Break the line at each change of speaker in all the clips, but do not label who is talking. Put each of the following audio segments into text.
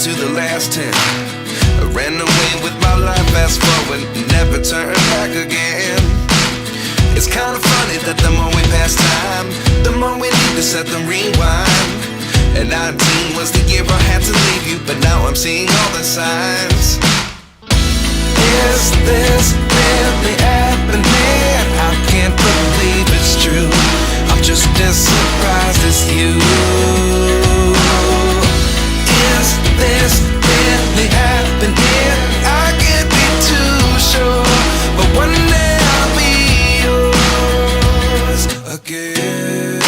to the last 10. I ran away with my life, fast forward, never turn back again. It's kind of funny that the more we pass time, the more we need to set the rewind. And 19 was the year I had to leave you, but now I'm seeing all the signs. Is this really happening? I can't believe it's true. I'm just as surprised as you. Is this really happening? I can't be too sure, but one day I'll be yours again.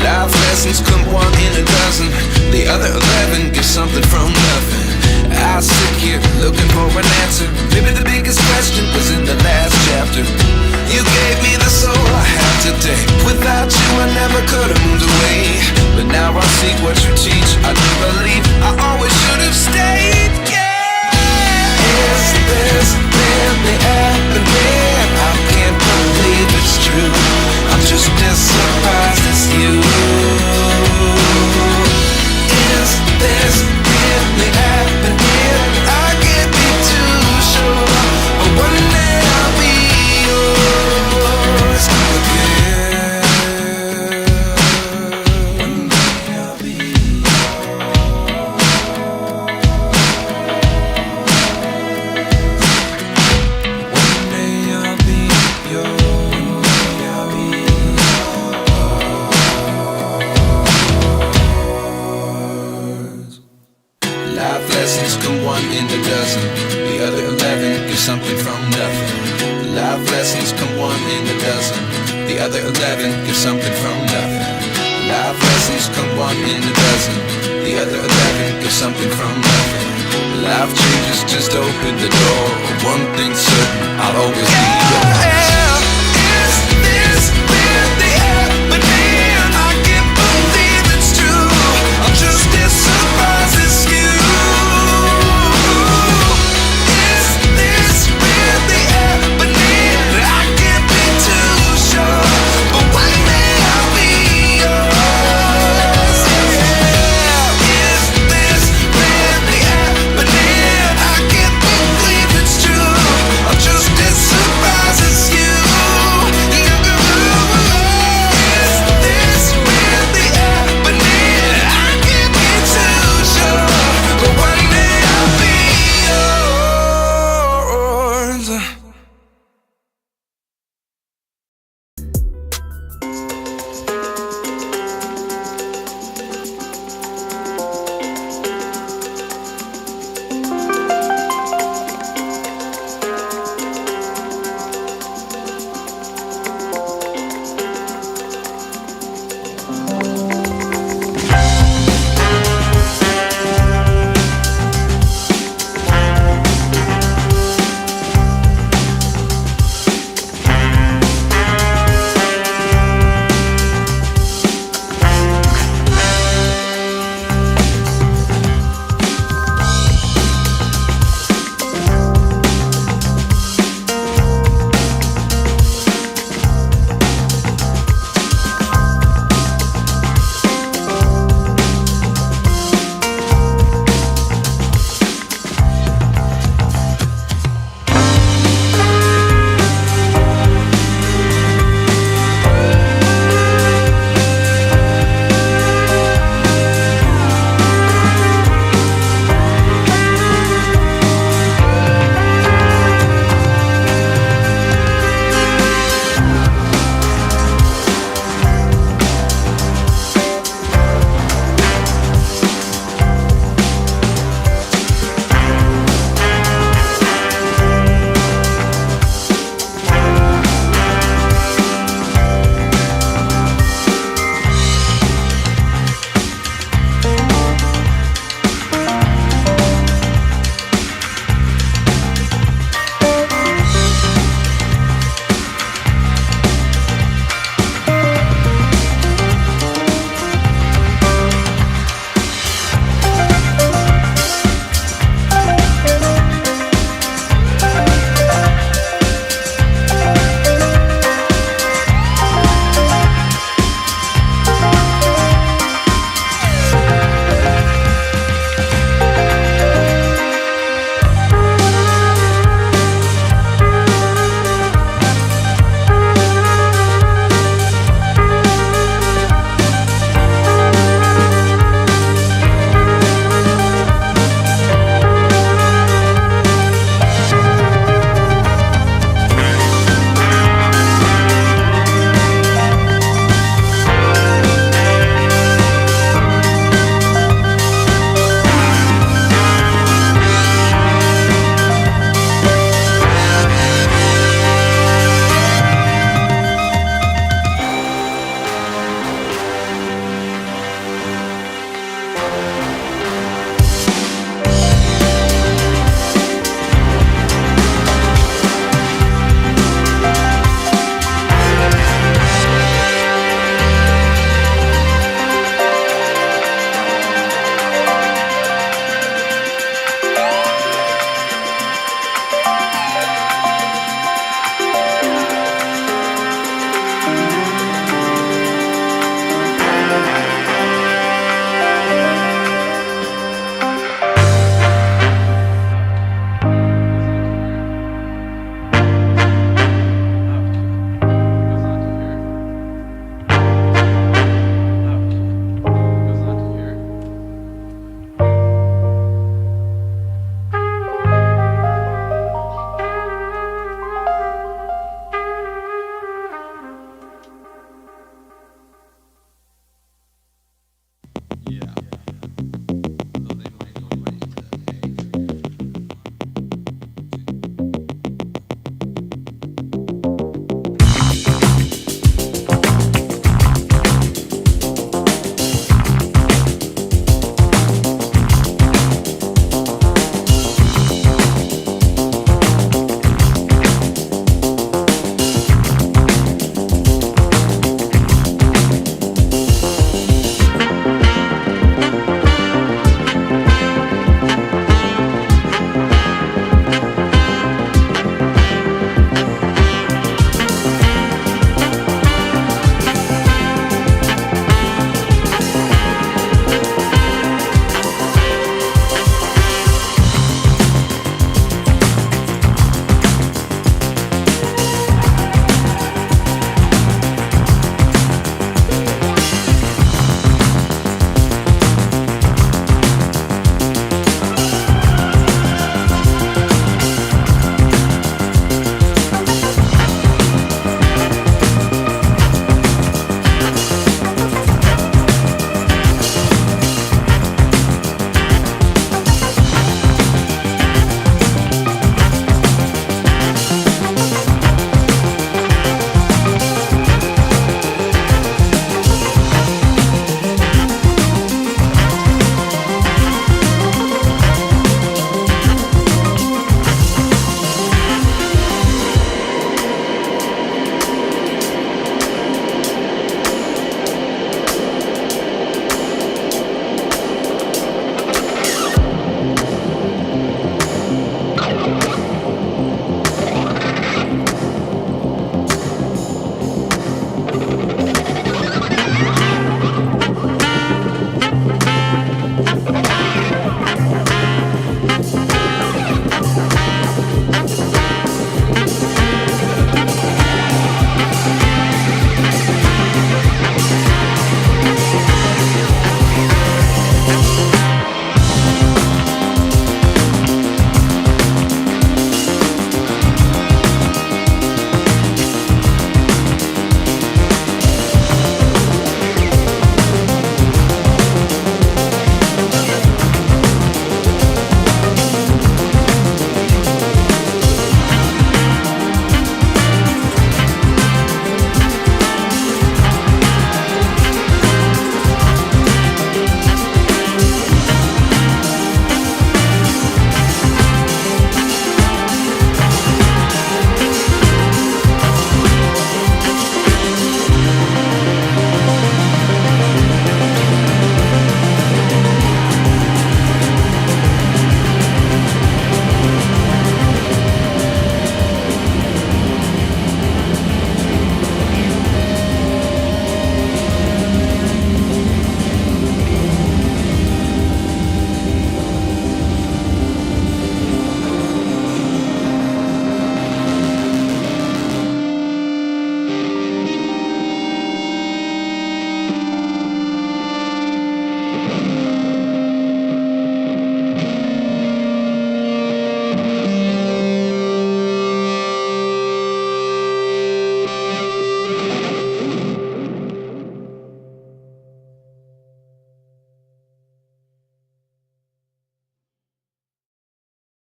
Life lessons come one in a dozen. The other 11 get something from nothing. I sit here looking for an answer. Maybe the biggest question was in the last chapter. You gave me the soul I have today. Without you I never could have moved away. But now I see what you teach. I do believe I always should have stayed. Yeah. Is this really happening? I can't believe it's true. I'm just as surprised as you. Is this really happening? I can't be too sure, but one day I'll be yours again. One day I'll be yours. One day I'll be yours. Life lessons come one in a dozen. The other 11 get something from nothing. Life lessons come one in a dozen. The other 11 get something from nothing. Life lessons come one in a dozen. The other 11 get something from nothing. Life changes just open the door. One thing's certain, I'll always be yours.